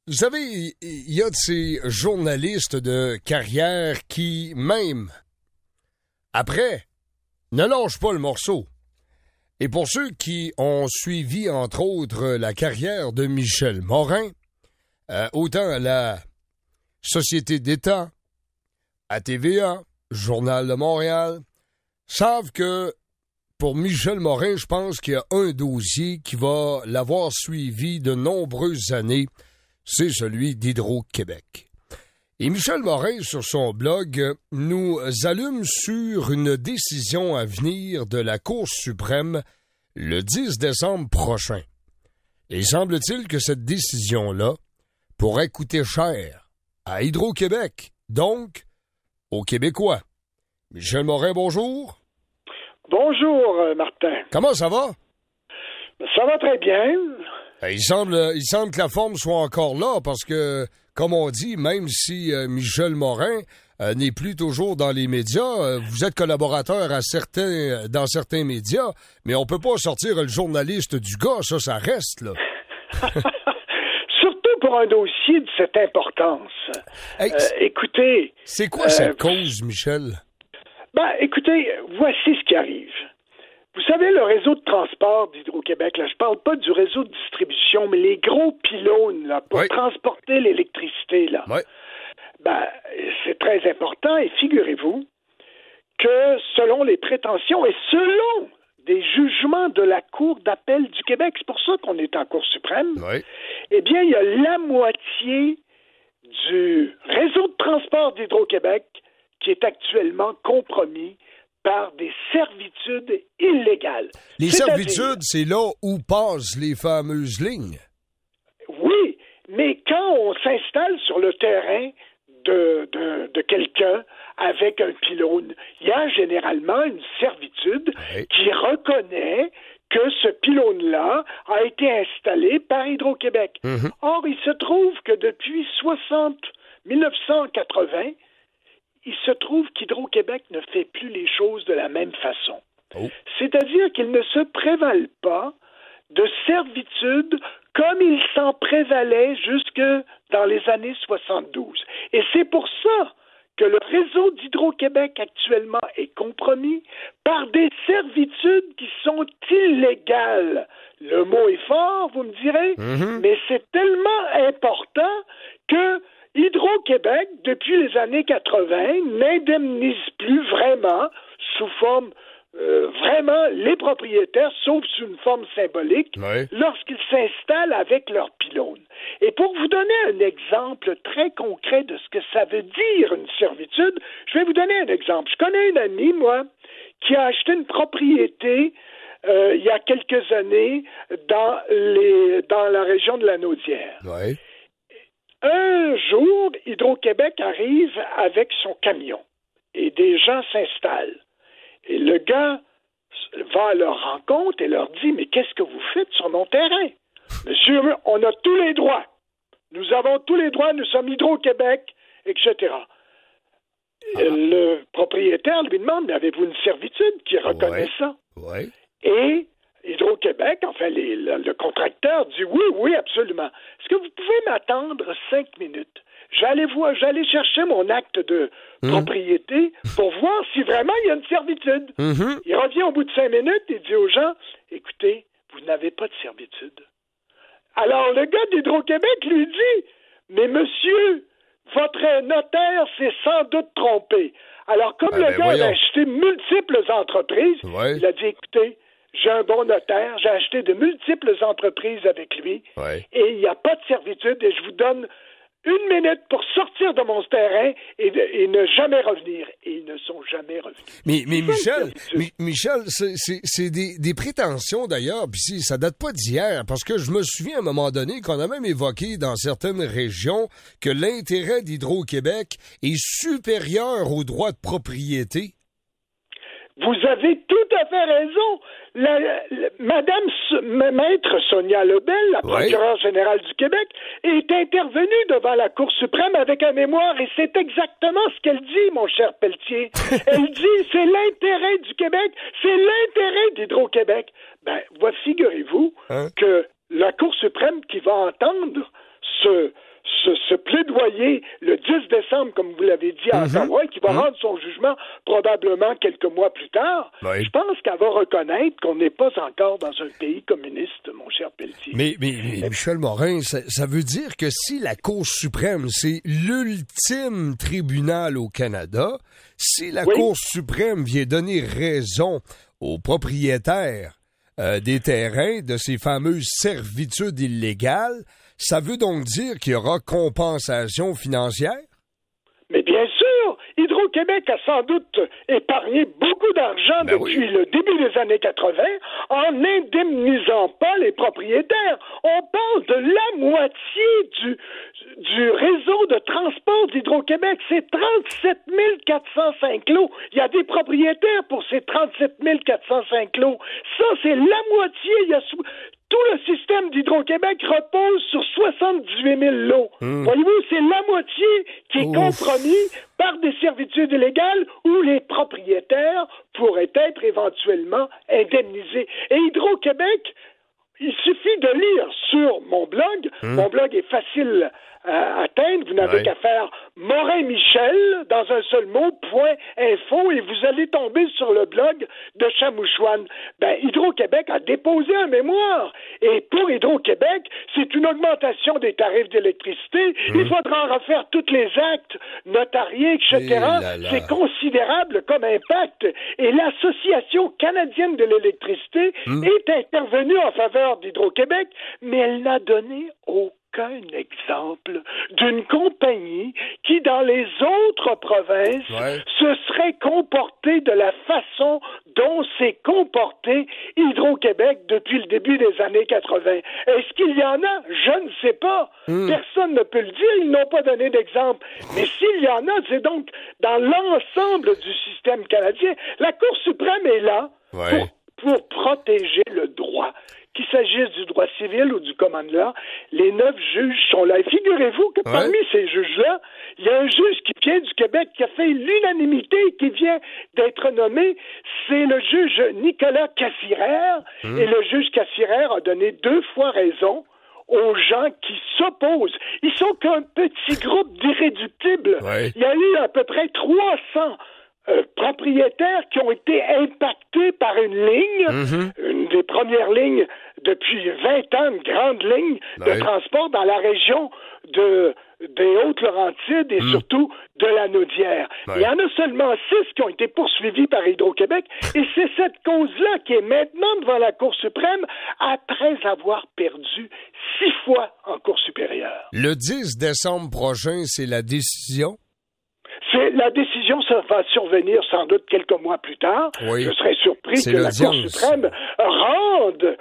Vous savez, il y a de ces journalistes de carrière qui, même après, ne lâchent pas le morceau. Et pour ceux qui ont suivi, entre autres, la carrière de Michel Morin, autant à la Société d'État, à TVA, Journal de Montréal, savent que pour Michel Morin, je pense qu'il y a un dossier qui va l'avoir suivi de nombreuses années, c'est celui d'Hydro-Québec. Et Michel Morin, sur son blog, nous allume sur une décision à venir de la Cour suprême le 10 décembre prochain. Et semble-t-il que cette décision-là pourrait coûter cher à Hydro-Québec, donc aux Québécois. Michel Morin, bonjour. Bonjour, Martin. Comment ça va? Ça va très bien. Il semble que la forme soit encore là, parce que, comme on dit, même si Michel Morin n'est plus toujours dans les médias, vous êtes collaborateur dans certains médias, mais on peut pas sortir le journaliste du gars, ça reste, là. Surtout pour un dossier de cette importance. Hey, écoutez... C'est quoi cette cause, Michel? Écoutez, voici ce qui arrive. Vous savez, le réseau de transport d'Hydro-Québec, là, je parle pas du réseau de distribution, mais les gros pylônes là, pour transporter l'électricité, là. Oui. C'est très important et figurez-vous que selon les prétentions et selon des jugements de la Cour d'appel du Québec, c'est pour ça qu'on est en Cour suprême, eh bien, il y a la moitié du réseau de transport d'Hydro-Québec qui est actuellement compromis par des servitudes illégales. Les servitudes, c'est là où passent les fameuses lignes. Oui, mais quand on s'installe sur le terrain de quelqu'un avec un pylône, il y a généralement une servitude qui reconnaît que ce pylône-là a été installé par Hydro-Québec. Mm-hmm. Or, il se trouve que depuis 1980, il se trouve qu'Hydro-Québec ne fait plus les choses de la même façon. Oh. C'est-à-dire qu'il ne se prévale pas de servitude comme il s'en prévalait jusque dans les années 72. Et c'est pour ça que le réseau d'Hydro-Québec actuellement est compromis par des servitudes qui sont illégales. Le mot est fort, vous me direz, mais c'est tellement important que Hydro-Québec, depuis les années 80, n'indemnise plus vraiment, sous forme vraiment les propriétaires, sauf sous une forme symbolique, lorsqu'ils s'installent avec leurs pylônes. Et pour vous donner un exemple très concret de ce que ça veut dire une servitude, je vais vous donner un exemple. Je connais une amie, moi, qui a acheté une propriété il y a quelques années dans la région de la Naudière. Oui. Un jour, Hydro-Québec arrive avec son camion et des gens s'installent. Et le gars va à leur rencontre et leur dit « Mais qu'est-ce que vous faites sur mon terrain? Monsieur, on a tous les droits. Nous avons tous les droits, nous sommes Hydro-Québec, etc. » Le propriétaire lui demande « Mais avez-vous une servitude qui reconnaît ça? » Et Hydro-Québec, enfin le contracteur dit oui, absolument. Est-ce que vous pouvez m'attendre 5 minutes? J'allais chercher mon acte de propriété pour voir si vraiment il y a une servitude. Il revient au bout de 5 minutes et dit aux gens, écoutez, vous n'avez pas de servitude. Alors le gars d'Hydro-Québec lui dit, mais monsieur, votre notaire s'est sans doute trompé. Alors comme le gars a acheté multiples entreprises, il a dit, écoutez, j'ai un bon notaire, j'ai acheté de multiples entreprises avec lui et il n'y a pas de servitude et je vous donne 1 minute pour sortir de mon terrain et ne jamais revenir. Et ils ne sont jamais revenus. Mais Michel, c'est des prétentions d'ailleurs, puis ça date pas d'hier, parce que je me souviens à un moment donné qu'on a même évoqué dans certaines régions que l'intérêt d'Hydro-Québec est supérieur aux droits de propriété. Vous avez tout à fait raison. Maître Sonia Lebel, la procureure générale du Québec, est intervenue devant la Cour suprême avec un mémoire et c'est exactement ce qu'elle dit, mon cher Pelletier. Elle dit, c'est l'intérêt du Québec, c'est l'intérêt d'Hydro-Québec. Figurez-vous que la Cour suprême qui va entendre ce plaidoyer le 10 décembre, comme vous l'avez dit, à Ottawa, qui va rendre son jugement probablement quelques mois plus tard, je pense qu'elle va reconnaître qu'on n'est pas encore dans un pays communiste, mon cher Pelletier. Mais Michel Morin, ça veut dire que si la Cour suprême, c'est l'ultime tribunal au Canada, si la Cour suprême vient donner raison aux propriétaires des terrains, de ces fameuses servitudes illégales, ça veut donc dire qu'il y aura compensation financière? Mais bien sûr, Hydro-Québec a sans doute épargné beaucoup d'argent depuis le début des années 80 en n'indemnisant pas les propriétaires. On parle de la moitié du réseau de transport d'Hydro-Québec. C'est 37 405 lots. Il y a des propriétaires pour ces 37 405 lots. Ça, c'est la moitié. Tout le système d'Hydro-Québec repose sur 78 000 lots. Voyez-vous, c'est la moitié qui est compromis par des servitudes illégales où les propriétaires pourraient être éventuellement indemnisés. Et Hydro-Québec, il suffit de lire sur mon blog. Mon blog est facile à atteindre. Vous n'avez qu'à faire Morin Michel dans un seul mot, .info, et vous allez tomber sur le blog de Chamouchouane. Hydro-Québec a déposé un mémoire. Et pour Hydro-Québec, c'est une augmentation des tarifs d'électricité. Il faudra en refaire tous les actes notariés, etc. C'est considérable comme impact. Et l'Association canadienne de l'électricité est intervenue en faveur d'Hydro-Québec, mais elle n'a donné aucun exemple d'une compagnie qui, dans les autres provinces, se serait comportée de la façon dont s'est comporté Hydro-Québec depuis le début des années 80. Est-ce qu'il y en a? Je ne sais pas. Personne ne peut le dire. Ils n'ont pas donné d'exemple. Mais s'il y en a, c'est donc dans l'ensemble du système canadien. La Cour suprême est là pour protéger le droit. Qu'il s'agisse du droit civil ou du common law, les 9 juges sont là. Et figurez-vous que parmi ces juges-là, il y a un juge qui vient du Québec qui a fait l'unanimité et qui vient d'être nommé. C'est le juge Nicolas Cassirer. Et le juge Cassirer a donné 2 fois raison aux gens qui s'opposent. Ils sont qu'un petit groupe d'irréductibles. Il y a eu à peu près 300 propriétaires qui ont été impactés par une ligne, une des premières lignes depuis 20 ans, une grande ligne de transport dans la région des Hautes-Laurentides et surtout de la Naudière. Il y en a seulement 6 qui ont été poursuivis par Hydro-Québec et c'est cette cause-là qui est maintenant devant la Cour suprême après avoir perdu 6 fois en Cour supérieure. Le 10 décembre prochain, c'est la décision? La décision, ça va survenir sans doute quelques mois plus tard. Je serais surpris que la Cour suprême rende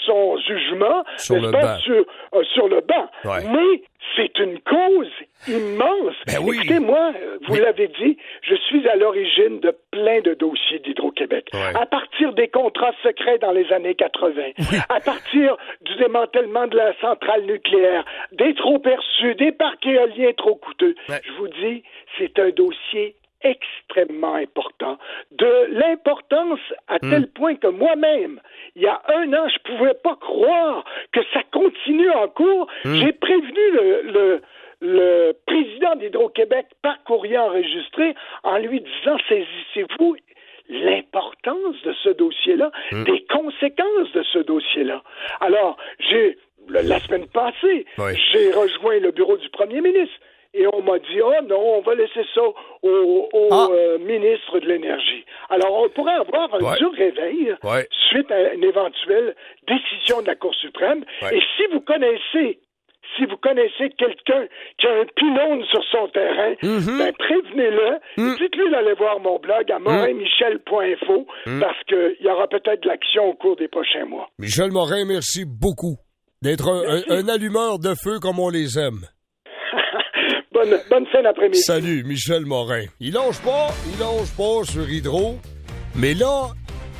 son jugement sur le banc. Mais c'est une cause immense. Écoutez, moi, vous l'avez dit, je suis à l'origine de plein de dossiers d'Hydro-Québec. À partir des contrats secrets dans les années 80, à partir du démantèlement de la centrale nucléaire, des trop perçus, des parcs éoliens trop coûteux. Je vous dis, c'est un dossier extrêmement important. De l'importance à tel point que moi-même, il y a 1 an, je pouvais pas croire que ça continue en cours. J'ai prévenu le président d'Hydro-Québec par courrier enregistré en lui disant, saisissez-vous l'importance de ce dossier-là, des conséquences de ce dossier-là. Alors, la semaine passée, j'ai rejoint le bureau du premier ministre. Et on m'a dit, non, on va laisser ça au ministre de l'Énergie. Alors, on pourrait avoir un dur réveil suite à une éventuelle décision de la Cour suprême. Et si vous connaissez quelqu'un qui a un pylône sur son terrain, prévenez-le. Dites-lui d'aller voir mon blog à morinmichel.info parce qu'il y aura peut-être de l'action au cours des prochains mois. Michel Morin, merci beaucoup d'être un allumeur de feu comme on les aime. Bonne fin d'après-midi. Salut, Michel Morin. Il longe pas sur Hydro, mais là,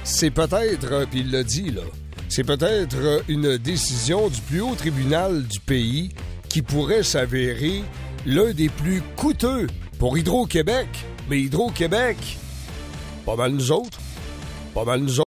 c'est peut-être, puis il l'a dit, là, c'est peut-être une décision du plus haut tribunal du pays qui pourrait s'avérer l'un des plus coûteux pour Hydro-Québec. Mais Hydro-Québec, pas mal nous autres.